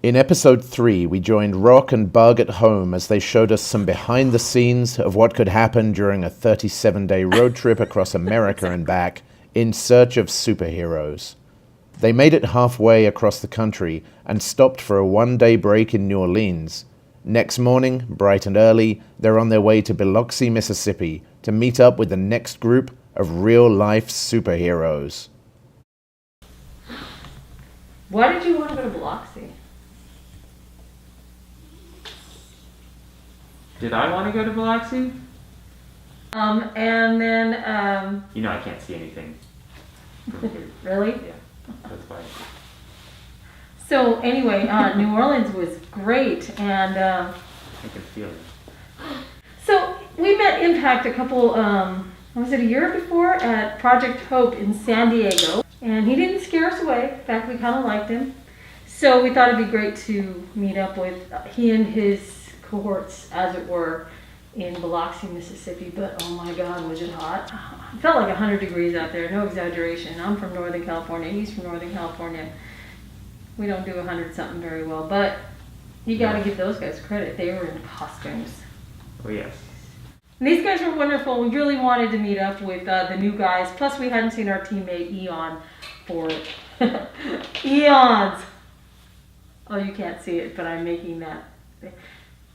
In episode 3, we joined Rock and Bug at home as they showed us some behind the scenes of what could happen during a 37-day road trip across America and back in search of superheroes. They made it halfway across the country and stopped for a one-day break in New Orleans. Next morning, bright and early, they're on their way to Biloxi, Mississippi to meet up with the next group of real-life superheroes. Why did you want to go to Biloxi? Did I want to go to Biloxi? And then, You know I can't see anything from here. Really? Yeah, that's fine. So anyway, New Orleans was great, and I can feel it. so we met Impact a couple, was it a year before, at Project Hope in San Diego, and he didn't scare us away. In fact, we kind of liked him. So we thought it'd be great to meet up with he and his cohorts, as it were, in Biloxi, Mississippi. But oh my God, was it hot. It felt like 100 degrees out there, no exaggeration. I'm from Northern California, he's from Northern California. We don't do 100 something very well, but you gotta give those guys credit. They were in costumes. Oh yes. And these guys were wonderful. We really wanted to meet up with the new guys. Plus we hadn't seen our teammate Eon for eons. Oh, you can't see it, but I'm making that.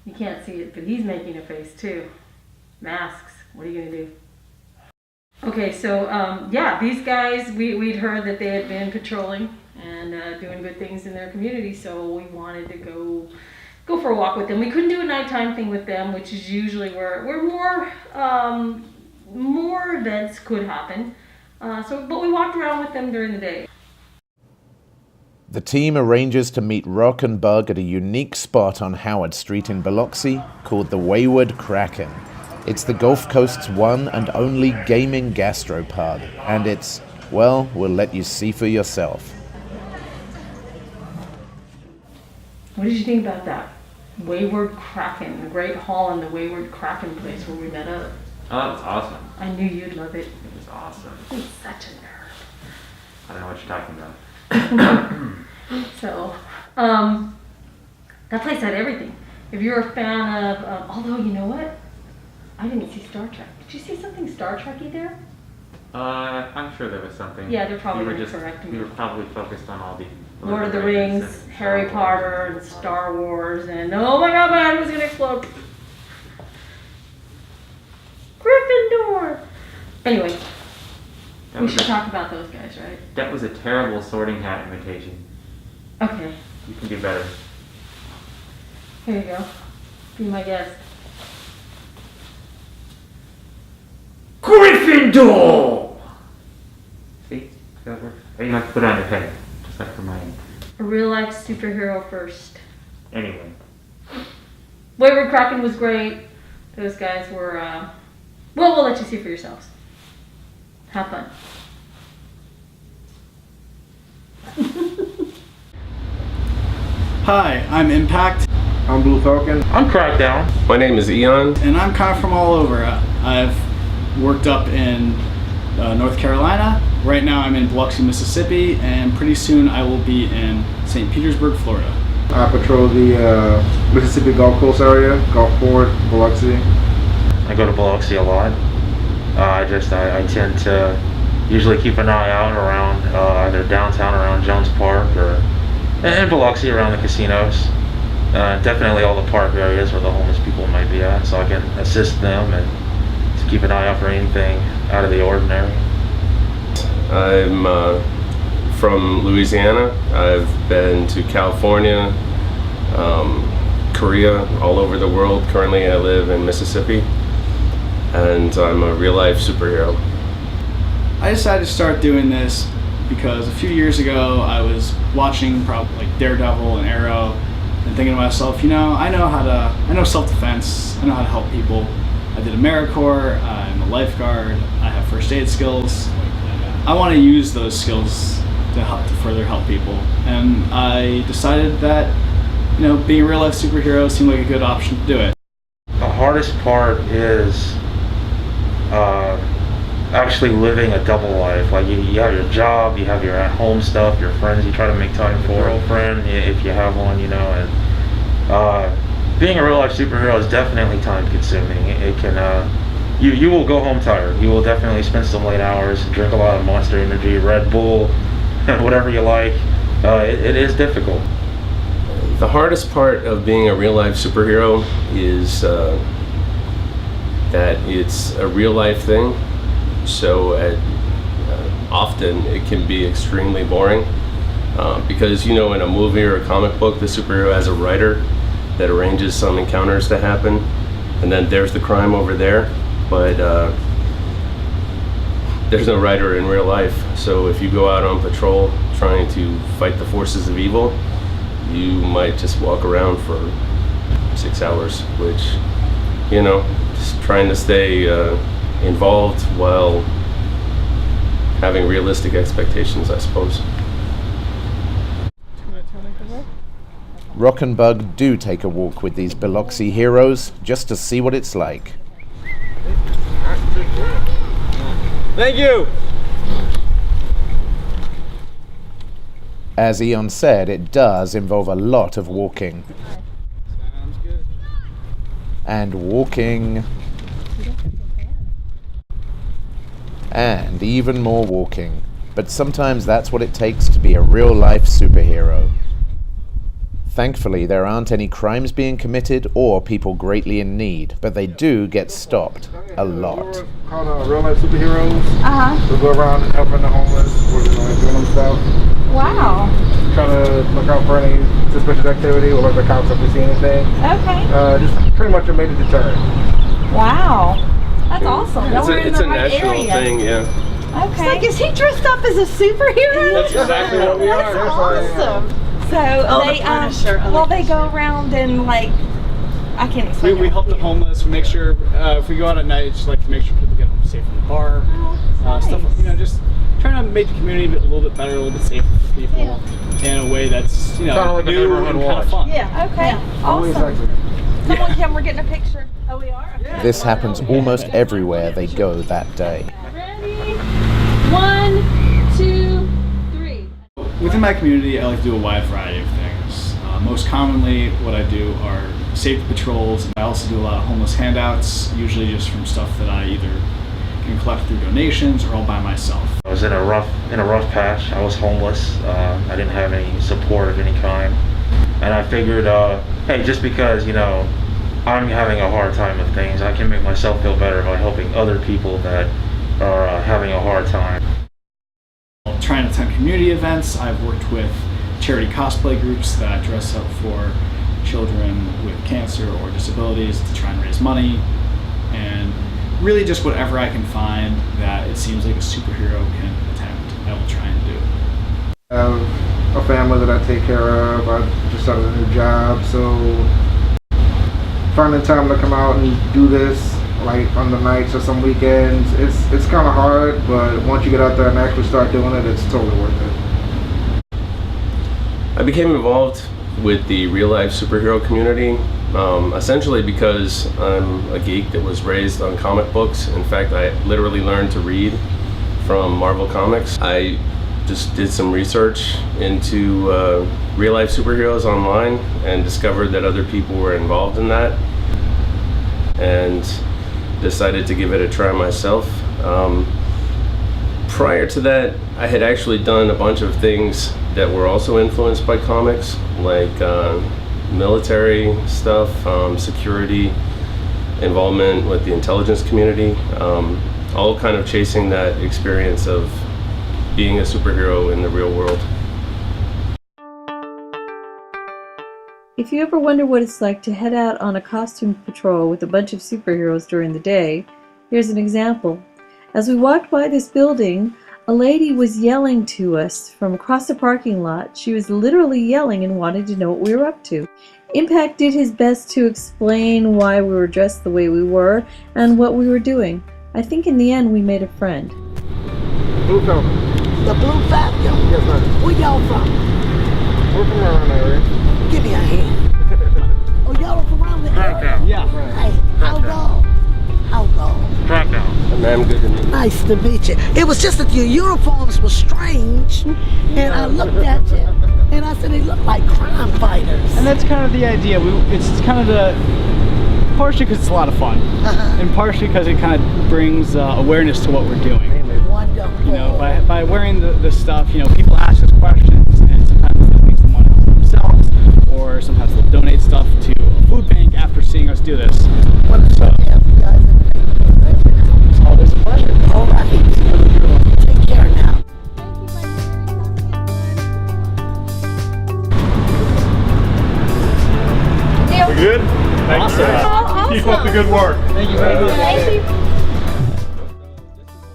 You can't see it, but he's making a face too. Masks, what are you gonna do? Okay, so yeah, these guys, we'd heard that they had been patrolling and doing good things in their community, so we wanted to go for a walk with them. We couldn't do a nighttime thing with them, which is usually where more events could happen. But we walked around with them during the day. The team arranges to meet Rock and Bug at a unique spot on Howard Street in Biloxi called the Wayward Kraken. It's the Gulf Coast's one and only gaming gastropub, and it's, well, we'll let you see for yourself. What did you think about that? Wayward Kraken, the great hall in the Wayward Kraken place where we met up. Oh, that's awesome. I knew you'd love it. It was awesome. He's such a nerd. I don't know what you're talking about. So, that place had everything. If you're a fan of, although you know what? I didn't see Star Trek. Did you see something Star Trek-y there? I'm sure there was something. Yeah, they're probably we were gonna just, correct me. We were probably focused on all the Lord of the Rings, Harry Potter, and Star Wars, and oh my God, my head was gonna explode. Gryffindor! Anyway, we should talk about those guys, right? That was a terrible Sorting Hat imitation. Okay, You can do better. here you go. Be my guest. Gryffindor! See? That works. Or you have to put it on your head, just like Hermione. A real life superhero first. Anyway. Wayward Kraken was great. Those guys were, well, we'll let you see for yourselves. Have fun. Hi, I'm Impact. I'm Blue Falcon. I'm Crackdown. My name is Eon. And I'm kind of from all over. I've worked up in North Carolina. Right now I'm in Biloxi, Mississippi, and pretty soon I will be in St. Petersburg, Florida. I patrol the Mississippi Gulf Coast area, Gulfport, Biloxi. I go to Biloxi a lot. I tend to usually keep an eye out around either downtown around Jones Park or in Biloxi around the casinos. Definitely all the park areas where the homeless people might be at, so I can assist them and to keep an eye out for anything out of the ordinary. I'm from Louisiana. I've been to California, Korea, all over the world. Currently I live in Mississippi, and I'm a real-life superhero. I decided to start doing this because a few years ago I was watching probably like Daredevil and Arrow and thinking to myself, you know, I know self-defense, I know how to help people. I did AmeriCorps, I'm a lifeguard, I have first aid skills. I want to use those skills to further help people. And I decided that, you know, being a real life superhero seemed like a good option to do it. The hardest part is actually living a double life. Like you have your job, you have your at-home stuff, your friends you try to make time for, girlfriend if you have one, and being a real-life superhero is definitely time-consuming. It can, you will go home tired. You will definitely spend some late hours, drink a lot of Monster Energy, Red Bull, whatever you like. It is difficult. The hardest part of being a real-life superhero is that it's a real-life thing, so often it can be extremely boring because in a movie or a comic book, the superhero has a writer that arranges some encounters to happen, and then there's the crime over there, but there's no writer in real life. So if you go out on patrol trying to fight the forces of evil, you might just walk around for 6 hours, which, just trying to stay involved while having realistic expectations, I suppose. Rock and Bug do take a walk with these Biloxi heroes just to see what it's like. Thank you! As Eon said, it does involve a lot of walking. Sounds good. And walking. And even more walking. But sometimes that's what it takes to be a real-life superhero. Thankfully, there aren't any crimes being committed or people greatly in need, but they do get stopped. A lot. Called real-life superheroes. Uh-huh. We go around and helping the homeless, doing them stuff. Wow. Trying to look out for any suspicious activity or if the cops if they see anything. Okay. Just pretty much a major deterrent. Wow. That's awesome. It's a natural thing, yeah. Okay. It's like, is he dressed up as a superhero? That's exactly what we are. That's awesome. So they go around and I can't explain. We help the homeless. We make sure if we go out at night, just like to make sure people get home safe from the bar. Nice. Stuff, just trying to make the community a little bit better, a little bit safer for people in a way that's Kind of like a new neighborhood and kind watch. of fun. Yeah. Okay. Yeah. Awesome. Someone come. We're getting a picture. Oh, we are. Yeah. This happens almost everywhere they go that day. Ready? 1, 2, 3. Within my community, I like to do a wide variety of things. Most commonly, what I do are safety patrols, and I also do a lot of homeless handouts, usually just from stuff that I either can collect through donations or all by myself. I was in a rough patch. I was homeless. I didn't have any support of any kind, and I figured, hey, just because I'm having a hard time with things, I can make myself feel better by helping other people that are having a hard time. Trying to attend community events. I've worked with charity cosplay groups that dress up for children with cancer or disabilities to try and raise money, and really just whatever I can find that it seems like a superhero can attempt, I will try and do. I have a family that I take care of. I just started a new job, so finding time to come out and do this on the nights or some weekends, it's kind of hard, but once you get out there and actually start doing it, it's totally worth it. I became involved with the real-life superhero community essentially because I'm a geek that was raised on comic books. In fact, I literally learned to read from Marvel Comics. I just did some research into real-life superheroes online and discovered that other people were involved in that, and decided to give it a try myself. Prior to that, I had actually done a bunch of things that were also influenced by comics, like military stuff, security, involvement with the intelligence community, all kind of chasing that experience of being a superhero in the real world. If you ever wonder what it's like to head out on a costume patrol with a bunch of superheroes during the day, here's an example. As we walked by this building, a lady was yelling to us from across the parking lot. She was literally yelling and wanted to know what we were up to. Impact did his best to explain why we were dressed the way we were and what we were doing. I think in the end we made a friend. Blue Falcon. The Blue Falcon? Yes, ma'am. Where y'all from? We're from around the area. Give me a hand. Oh, y'all are from around the area? Crackdown. Yeah. Hey, how go? How go? Crackdown. Ma'am, good to meet you. Nice to meet you. It was just that your uniforms were strange, and I looked at you, and I said they look like crime fighters. And that's kind of the idea. It's kind of partially because it's a lot of fun, and partially because it kind of brings awareness to what we're doing. Wonderful. You know, by wearing the stuff, you know, people ask us questions, and sometimes they'll make some money for themselves, or sometimes they'll donate stuff to a food bank after seeing us do this. What is up, you guys? It's always a pleasure. All right. Take care now. We good? Thank you. Awesome. Keep up the good work. Thank you very much. Thank you.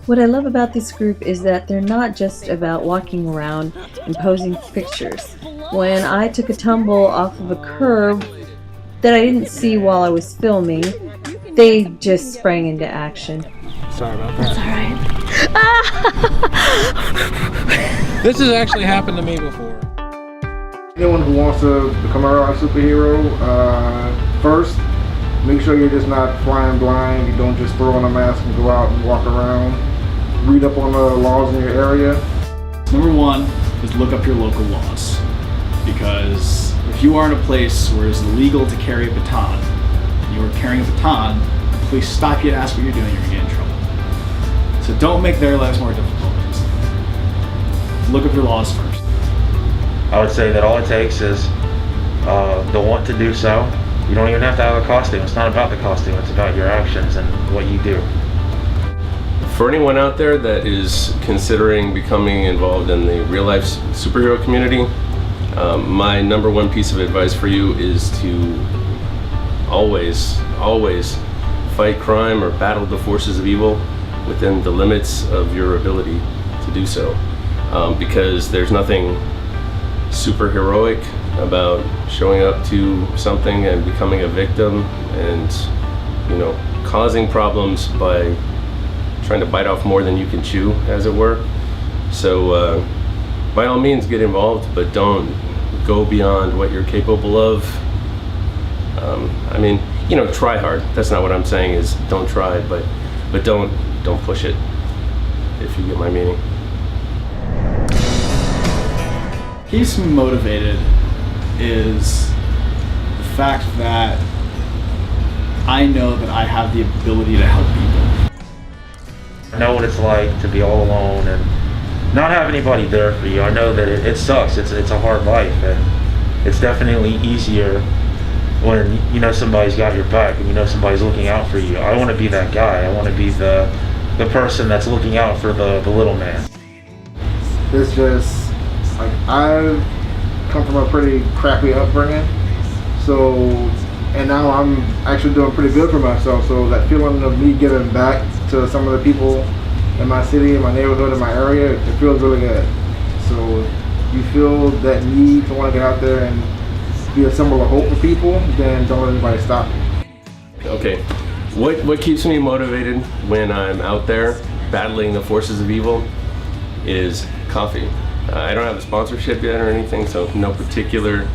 What I love about this group is that they're not just about walking around and posing pictures. When I took a tumble off of a curb that I didn't see while I was filming, they just sprang into action. Sorry about that. Alright. This has actually happened to me before. Anyone who wants to become a real-life superhero, first, make sure you're just not flying blind. You don't just throw on a mask and go out and walk around. Read up on the laws in your area. Number one is look up your local laws, because if you are in a place where it's illegal to carry a baton, and you are carrying a baton, the police stop you and ask what you're doing, you're gonna get in trouble. So don't make their lives more difficult. Look up your laws first. I would say that all it takes is the want to do so. You don't even have to have a costume. It's not about the costume. It's about your actions and what you do. For anyone out there that is considering becoming involved in the real-life superhero community, my number one piece of advice for you is to always fight crime or battle the forces of evil within the limits of your ability to do so. Because there's nothing super heroic about showing up to something and becoming a victim and, you know, causing problems by trying to bite off more than you can chew, as it were. So by all means get involved, but don't go beyond what you're capable of. I mean, you know, try hard. That's not what I'm saying is don't try, but don't push it, if you get my meaning. Keeps me motivated is the fact that I know that I have the ability to help people. I know what it's like to be all alone and not have anybody there for you. I know that it sucks. It's a hard life, and it's definitely easier when you know somebody's got your back and you know somebody's looking out for you. I want to be that guy. I want to be the person that's looking out for the little man. It's just, like, I've come from a pretty crappy upbringing, so, and now I'm actually doing pretty good for myself, so that feeling of me giving back to some of the people in my city, in my neighborhood, in my area, it feels really good. So you feel that need to want to get out there and be a symbol of hope for people, then don't let anybody stop you. Okay, what keeps me motivated when I'm out there battling the forces of evil is coffee. I don't have a sponsorship yet or anything, so no particular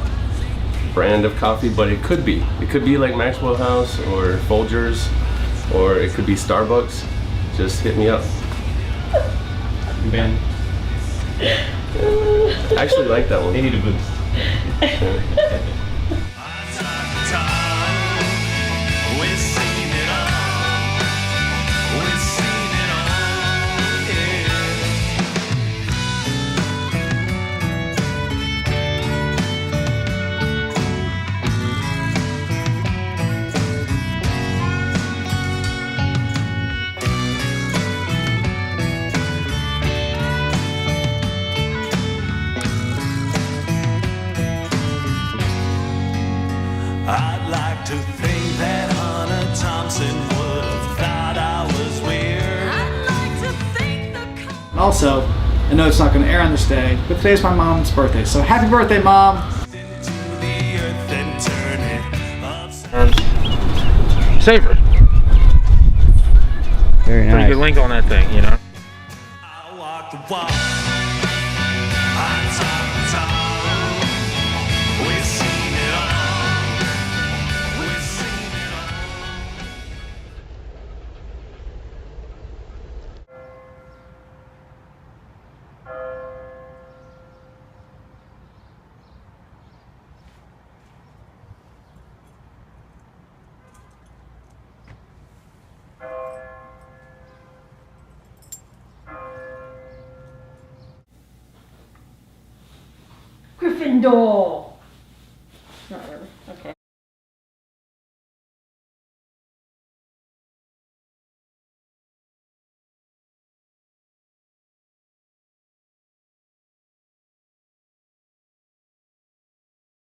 brand of coffee, but it could be. It could be like Maxwell House or Folgers, or it could be Starbucks. Just hit me up. Ben. I actually like that one. They need a boost. I'd like to think that Hunter Thompson would have thought I was weird. I'd like to think the Also, I know it's not going to air on this day, but today's my mom's birthday, so happy birthday, Mom! Safer. Very nice. Pretty good link on that thing, you know. I walk the walk. I talk the talk. We've seen it all. We've seen it all. Gryffindor. Not really. Okay.